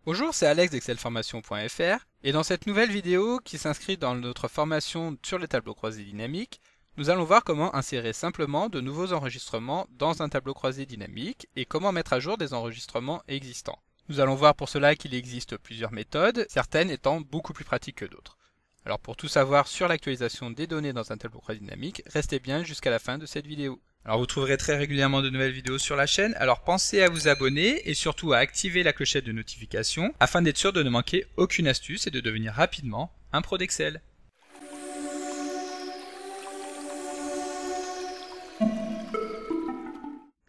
Bonjour, c'est Alex d'excelformation.fr et dans cette nouvelle vidéo qui s'inscrit dans notre formation sur les tableaux croisés dynamiques, nous allons voir comment insérer simplement de nouveaux enregistrements dans un tableau croisé dynamique et comment mettre à jour des enregistrements existants. Nous allons voir pour cela qu'il existe plusieurs méthodes, certaines étant beaucoup plus pratiques que d'autres. Alors pour tout savoir sur l'actualisation des données dans un tableau croisé dynamique, restez bien jusqu'à la fin de cette vidéo. Alors vous trouverez très régulièrement de nouvelles vidéos sur la chaîne, alors pensez à vous abonner et surtout à activer la clochette de notification afin d'être sûr de ne manquer aucune astuce et de devenir rapidement un pro d'Excel.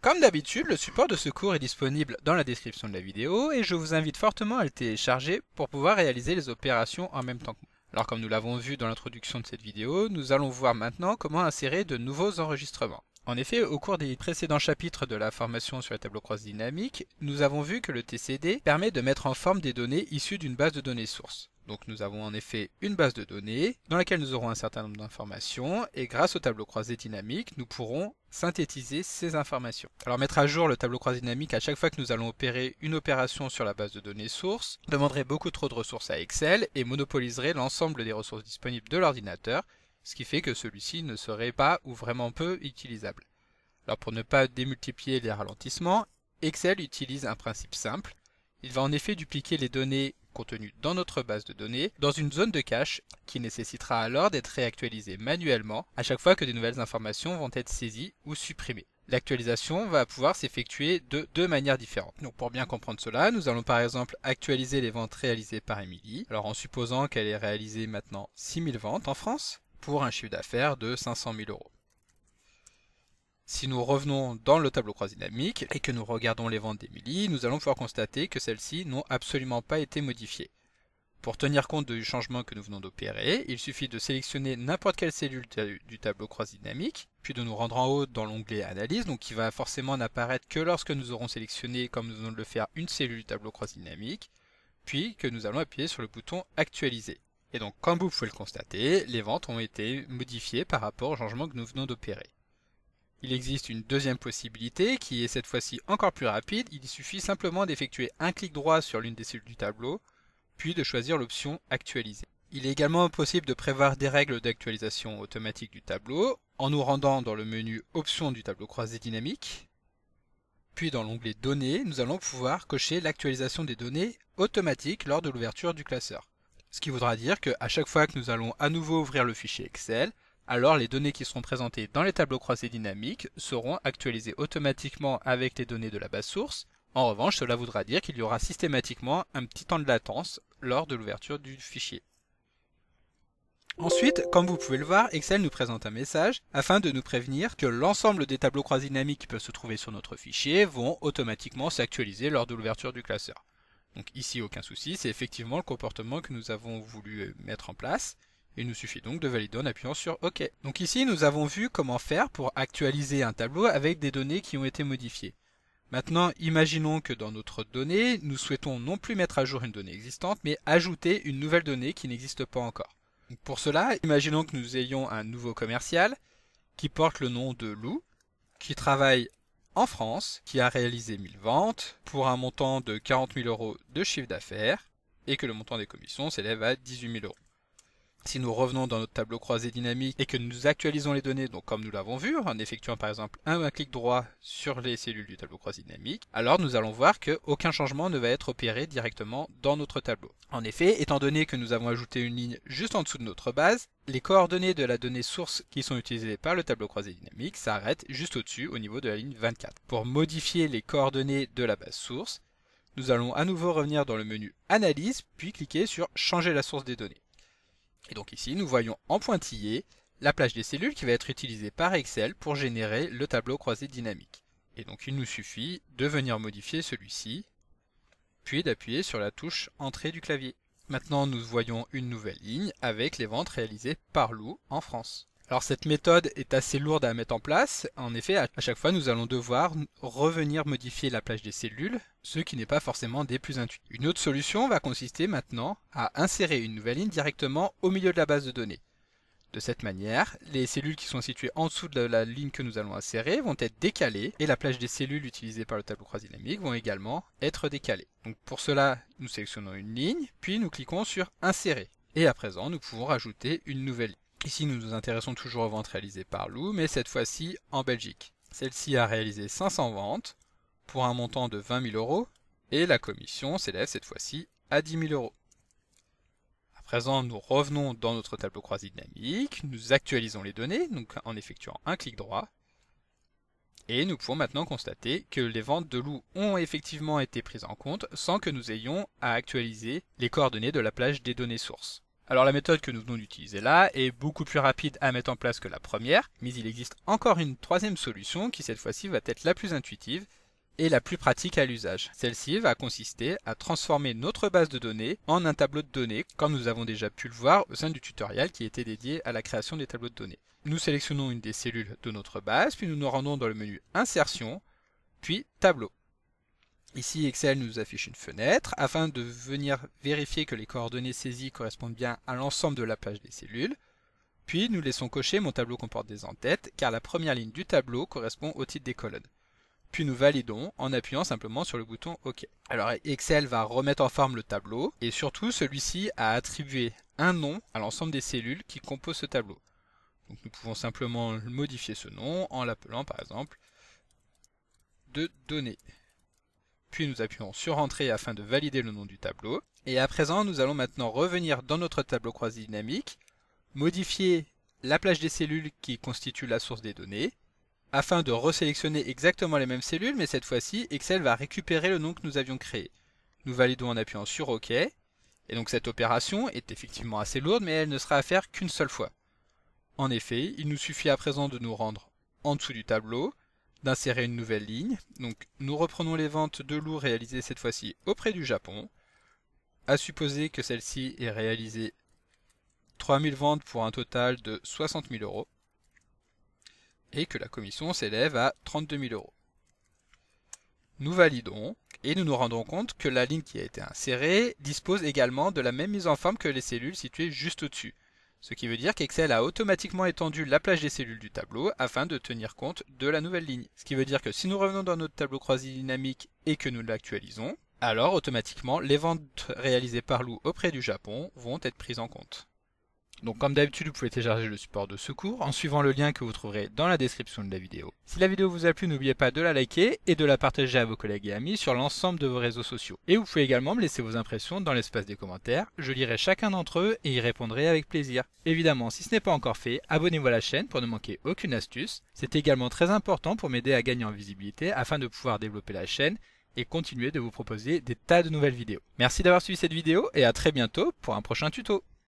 Comme d'habitude, le support de ce cours est disponible dans la description de la vidéo et je vous invite fortement à le télécharger pour pouvoir réaliser les opérations en même temps que moi. Alors comme nous l'avons vu dans l'introduction de cette vidéo, nous allons voir maintenant comment insérer de nouveaux enregistrements. En effet, au cours des précédents chapitres de la formation sur les tableaux croisés dynamiques, nous avons vu que le TCD permet de mettre en forme des données issues d'une base de données source. Donc nous avons en effet une base de données dans laquelle nous aurons un certain nombre d'informations et grâce au tableau croisé dynamique, nous pourrons synthétiser ces informations. Alors mettre à jour le tableau croisé dynamique à chaque fois que nous allons opérer une opération sur la base de données source demanderait beaucoup trop de ressources à Excel et monopoliserait l'ensemble des ressources disponibles de l'ordinateur, ce qui fait que celui-ci ne serait pas ou vraiment peu utilisable. Alors pour ne pas démultiplier les ralentissements, Excel utilise un principe simple. Il va en effet dupliquer les données contenues dans notre base de données dans une zone de cache qui nécessitera alors d'être réactualisée manuellement à chaque fois que de nouvelles informations vont être saisies ou supprimées. L'actualisation va pouvoir s'effectuer de deux manières différentes. Donc pour bien comprendre cela, nous allons par exemple actualiser les ventes réalisées par Émilie, alors en supposant qu'elle ait réalisé maintenant 6000 ventes en France, pour un chiffre d'affaires de 500 000 euros. Si nous revenons dans le tableau croisé dynamique et que nous regardons les ventes d'Émilie, nous allons pouvoir constater que celles-ci n'ont absolument pas été modifiées. Pour tenir compte du changement que nous venons d'opérer, il suffit de sélectionner n'importe quelle cellule du tableau croisé dynamique, puis de nous rendre en haut dans l'onglet Analyse, donc qui va forcément n'apparaître que lorsque nous aurons sélectionné, comme nous venons de le faire, une cellule du tableau croisé dynamique, puis que nous allons appuyer sur le bouton Actualiser. Et donc, comme vous pouvez le constater, les ventes ont été modifiées par rapport au changement que nous venons d'opérer. Il existe une deuxième possibilité qui est cette fois-ci encore plus rapide. Il suffit simplement d'effectuer un clic droit sur l'une des cellules du tableau, puis de choisir l'option Actualiser. Il est également possible de prévoir des règles d'actualisation automatique du tableau en nous rendant dans le menu Options du tableau croisé dynamique. Puis dans l'onglet Données, nous allons pouvoir cocher l'actualisation des données automatique lors de l'ouverture du classeur. Ce qui voudra dire qu'à chaque fois que nous allons à nouveau ouvrir le fichier Excel, alors les données qui seront présentées dans les tableaux croisés dynamiques seront actualisées automatiquement avec les données de la base source. En revanche, cela voudra dire qu'il y aura systématiquement un petit temps de latence lors de l'ouverture du fichier. Ensuite, comme vous pouvez le voir, Excel nous présente un message afin de nous prévenir que l'ensemble des tableaux croisés dynamiques qui peuvent se trouver sur notre fichier vont automatiquement s'actualiser lors de l'ouverture du classeur. Donc ici, aucun souci, c'est effectivement le comportement que nous avons voulu mettre en place. Il nous suffit donc de valider en appuyant sur OK. Donc ici, nous avons vu comment faire pour actualiser un tableau avec des données qui ont été modifiées. Maintenant, imaginons que dans notre donnée, nous souhaitons non plus mettre à jour une donnée existante, mais ajouter une nouvelle donnée qui n'existe pas encore. Donc pour cela, imaginons que nous ayons un nouveau commercial qui porte le nom de Lou, qui travaille en France, qui a réalisé 1000 ventes pour un montant de 40 000 euros de chiffre d'affaires et que le montant des commissions s'élève à 18 000 euros. Si nous revenons dans notre tableau croisé dynamique et que nous actualisons les données, donc comme nous l'avons vu, en effectuant par exemple un clic droit sur les cellules du tableau croisé dynamique, alors nous allons voir qu'aucun changement ne va être opéré directement dans notre tableau. En effet, étant donné que nous avons ajouté une ligne juste en dessous de notre base, les coordonnées de la donnée source qui sont utilisées par le tableau croisé dynamique s'arrêtent juste au-dessus au niveau de la ligne 24. Pour modifier les coordonnées de la base source, nous allons à nouveau revenir dans le menu Analyse, puis cliquer sur Changer la source des données. Et donc ici, nous voyons en pointillé la plage des cellules qui va être utilisée par Excel pour générer le tableau croisé dynamique. Et donc il nous suffit de venir modifier celui-ci, puis d'appuyer sur la touche Entrée du clavier. Maintenant, nous voyons une nouvelle ligne avec les ventes réalisées par Lou en France. Alors cette méthode est assez lourde à mettre en place. En effet, à chaque fois, nous allons devoir revenir modifier la plage des cellules, ce qui n'est pas forcément des plus intuitifs. Une autre solution va consister maintenant à insérer une nouvelle ligne directement au milieu de la base de données. De cette manière, les cellules qui sont situées en dessous de la ligne que nous allons insérer vont être décalées et la plage des cellules utilisées par le tableau croisé dynamique vont également être décalées. Donc pour cela, nous sélectionnons une ligne, puis nous cliquons sur Insérer. Et à présent, nous pouvons rajouter une nouvelle ligne. Ici, nous nous intéressons toujours aux ventes réalisées par Lou, mais cette fois-ci en Belgique. Celle-ci a réalisé 500 ventes pour un montant de 20 000 € et la commission s'élève cette fois-ci à 10 000 €. À présent, nous revenons dans notre tableau croisé dynamique, nous actualisons les données donc en effectuant un clic droit et nous pouvons maintenant constater que les ventes de Lou ont effectivement été prises en compte sans que nous ayons à actualiser les coordonnées de la plage des données sources. Alors la méthode que nous venons d'utiliser là est beaucoup plus rapide à mettre en place que la première, mais il existe encore une troisième solution qui cette fois-ci va être la plus intuitive et la plus pratique à l'usage. Celle-ci va consister à transformer notre base de données en un tableau de données, comme nous avons déjà pu le voir au sein du tutoriel qui était dédié à la création des tableaux de données. Nous sélectionnons une des cellules de notre base, puis nous nous rendons dans le menu Insertion, puis Tableau. Ici, Excel nous affiche une fenêtre afin de venir vérifier que les coordonnées saisies correspondent bien à l'ensemble de la plage des cellules. Puis nous laissons cocher Mon tableau comporte des en-têtes, car la première ligne du tableau correspond au titre des colonnes. Puis nous validons en appuyant simplement sur le bouton OK. Alors Excel va remettre en forme le tableau et surtout celui-ci a attribué un nom à l'ensemble des cellules qui composent ce tableau. Donc nous pouvons simplement modifier ce nom en l'appelant par exemple de données. Puis nous appuyons sur Entrée afin de valider le nom du tableau. Et à présent nous allons maintenant revenir dans notre tableau croisé dynamique, modifier la plage des cellules qui constitue la source des données, afin de resélectionner exactement les mêmes cellules, mais cette fois-ci, Excel va récupérer le nom que nous avions créé. Nous validons en appuyant sur OK, et donc cette opération est effectivement assez lourde, mais elle ne sera à faire qu'une seule fois. En effet, il nous suffit à présent de nous rendre en dessous du tableau, d'insérer une nouvelle ligne. Donc nous reprenons les ventes de Lou réalisées cette fois-ci auprès du Japon, à supposer que celle-ci ait réalisé 3000 ventes pour un total de 60 000 €. Et que la commission s'élève à 32 000 €. Nous validons et nous nous rendons compte que la ligne qui a été insérée dispose également de la même mise en forme que les cellules situées juste au-dessus. Ce qui veut dire qu'Excel a automatiquement étendu la plage des cellules du tableau afin de tenir compte de la nouvelle ligne. Ce qui veut dire que si nous revenons dans notre tableau croisé dynamique et que nous l'actualisons, alors automatiquement les ventes réalisées par Lou auprès du Japon vont être prises en compte. Donc comme d'habitude, vous pouvez télécharger le support de secours en suivant le lien que vous trouverez dans la description de la vidéo. Si la vidéo vous a plu, n'oubliez pas de la liker et de la partager à vos collègues et amis sur l'ensemble de vos réseaux sociaux. Et vous pouvez également me laisser vos impressions dans l'espace des commentaires, je lirai chacun d'entre eux et y répondrai avec plaisir. Évidemment, si ce n'est pas encore fait, abonnez-vous à la chaîne pour ne manquer aucune astuce. C'est également très important pour m'aider à gagner en visibilité afin de pouvoir développer la chaîne et continuer de vous proposer des tas de nouvelles vidéos. Merci d'avoir suivi cette vidéo et à très bientôt pour un prochain tuto.